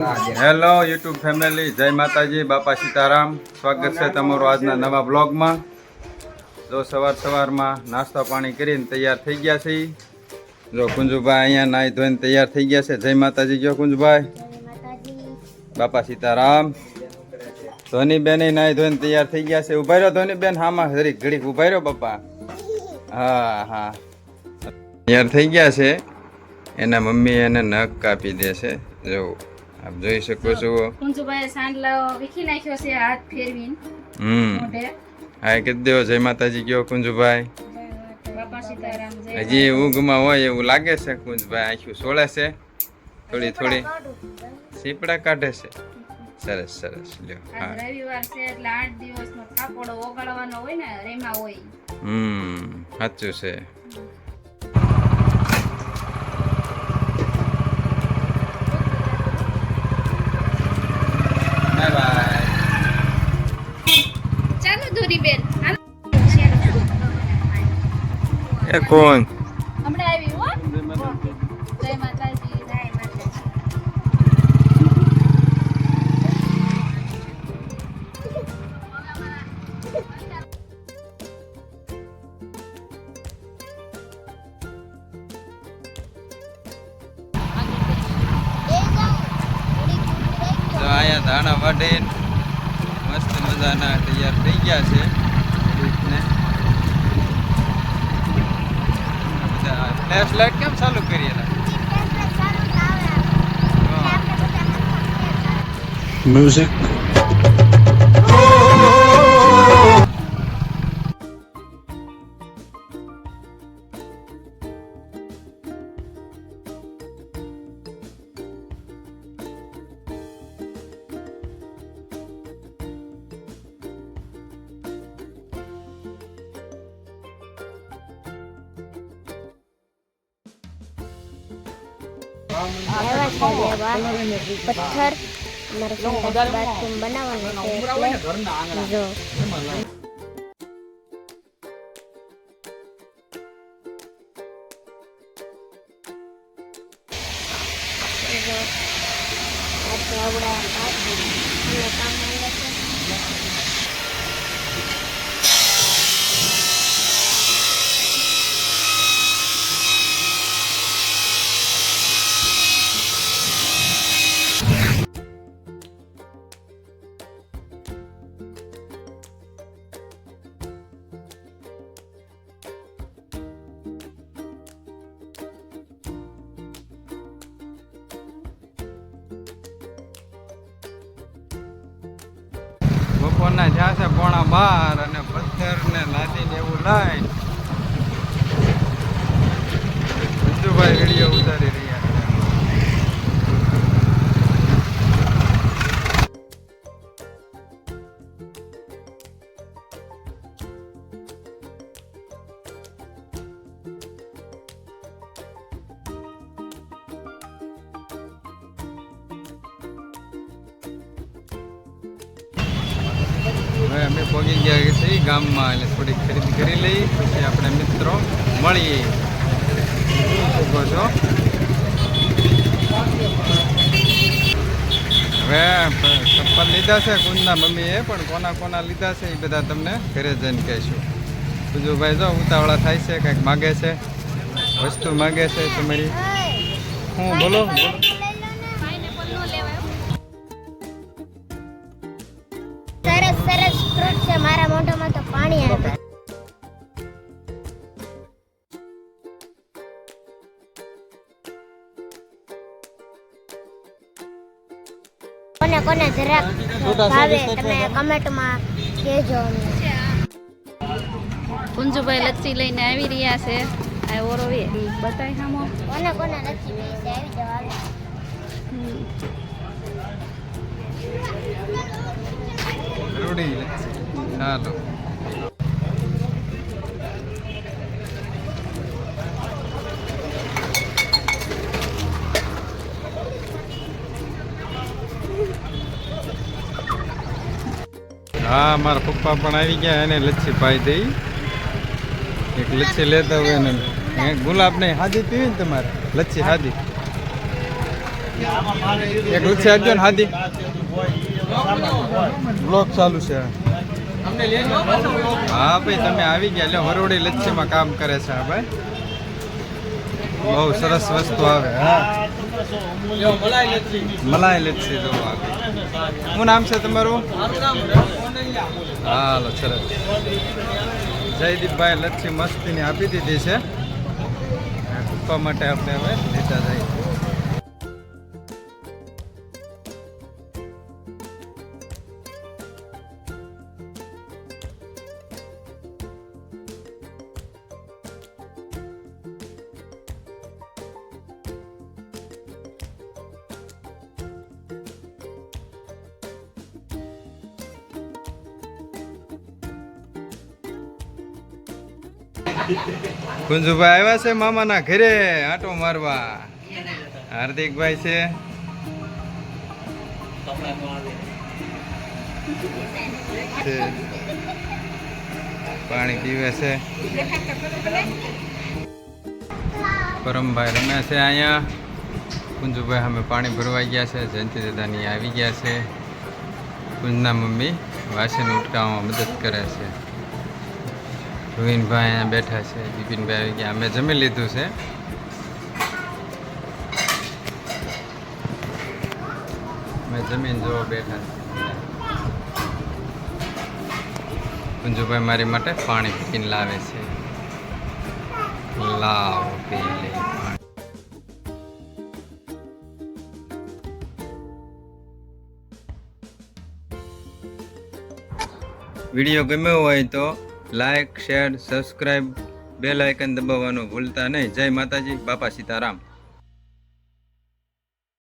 Hello YouTube family, જય માતાજી, બાપા સીતારામ. સ્વાગત છે તમારું આજના નવા બ્લોગમાં. જો સવારમાં નાસ્તા પાણી કરીને તૈયાર થઈ ગયા છે. જો કુંજુભાઈ અહીંયા નાહી ધોઈને તૈયાર થઈ ગયા છે. જય માતાજી ગયો કુંજભાઈ, બાપા સીતારામ. ધોનીબેન નાહી ધોઈને તૈયાર થઈ ગયા છે. ઉભા રહ્યો ધોનીબેન, હામાં ઘડીક ઘડીક ઉભા રહ્યો બાપા. હા હા, તૈયાર થઈ ગયા છે. એના મમ્મી એને નખ કાપી દે છે. જો આપ જોઈ શકો છો. કુંજુભાઈ સાંડલો વીખી નાખ્યો છે હાથ ફેરવીને. હા કીધું દેવો જય માતાજી ગયો કુંજુભાઈ. બાપા સીતારામ. હજી ઊંઘમાં હોય એવું લાગે છે કુંજભાઈ. આંખું સોળે છે, થોડી થોડી સીપડા કાઢે છે. સરસ સરસ લ્યો. હા રવિવાર છે એટલે 8 દિવસનો થાકોડો ઓગાળવાનો હોય ને રેમાં હોય. સાચું છે. ચાલો ધોરીબેન. એ કોણ? હમણાં આવી હો. જય માતાજી. જય માતાજી. અહીંયા ધાણા વાઢીને મસ્ત મજાના તૈયાર થઈ ગયા છે. ફ્લેશ લાઈટ કેમ ચાલુ કરી? મ્યુઝિક પથ્થર મારે બાથરૂમ બનાવવાનું છે. જો બપોરના જ્યાં છે 11:30 અને પથ્થર ને લાદીને એવું લઈને કુંજુભાઈ વિડીયો ઉતારી રહ્યા છે. હવે અમે પહોંચી ગયા છીએ ગામમાં, એટલે થોડીક ખરીદી કરી લઈ, પછી આપણે મિત્રો મળીએ. શકો છો હવે ચપ્પલ લીધા છે કુંજના મમ્મીએ, પણ કોના કોના લીધા છે એ બધા તમને ઘરે જઈને કહીશું. કુંજુભાઈ જો ઉતાવળા થાય છે, કંઈક માગે છે, વસ્તુ માગે છે તમારી. હું બોલો સરસ સરસ ફ્રૂટ છે. મારા મોઢામાં તો પાણી આવે. કોને કોને જરાક ભાવે તમે કમેન્ટમાં કહેજો. કુંજુભાઈ લચ્છી લઈને આવી રહ્યા છે. આ ઓરો બતાય સામો. કોને કોને લચ્છી પીવી છે આવી જાવ. રૂડી ચાલો. હા, મારા પપ્પા પણ આવી ગયા, એને લચ્છી પાઈ દઈ. એક લચ્છી લેતા હોય ને ગુલાબ નહીં હાદી પીવી ને તમારે લચ્છી હાદી. એક લચ્છી આપજો ને હાદી બ્લોક ચાલુ છે હા ભાઈ તમે આવી ગયા એટલે વરોડી લચ્છીમાં કામ કરે છે હા ભાઈ બહુ સરસ વસ્તુ આવે હા મલાઈ લચ્છી જો આવી શું નામ છે તમારું હાલો સરસ જયદીપભાઈ લચ્છી મસ્તીની આપી દીધી છે કૂપવા માટે આપણે હવે લેતા જઈએ કુંજુભાઈ આવ્યા છે મામાના ઘરે આંટો મારવા હાર્દિકભાઈ છે પાણી પીવે છે પરમભાઈ રમ્યા છે અહીંયા કુંજુભાઈ અમે પાણી ભરવા ગયા છે જયંતિ દાદાની આવી ગયા છે કુંજના મમ્મી વાસણ ઉટકાવવામાં મદદ કરે છે રોહિનભાઈ અહીંયા બેઠા છે બિપિનભાઈ આવી ગયા અમે જમી લીધું છે મેં જમીન જોવા બેઠા છે કુંજુભાઈ મારી માટે પાણી પીને લાવે છે લાવ પી લે વિડીયો ગમ્યો હોય તો like share subscribe bell icon દબાવવાનું ભૂલતા નહીં જય માતાજી બાપા સીતારામ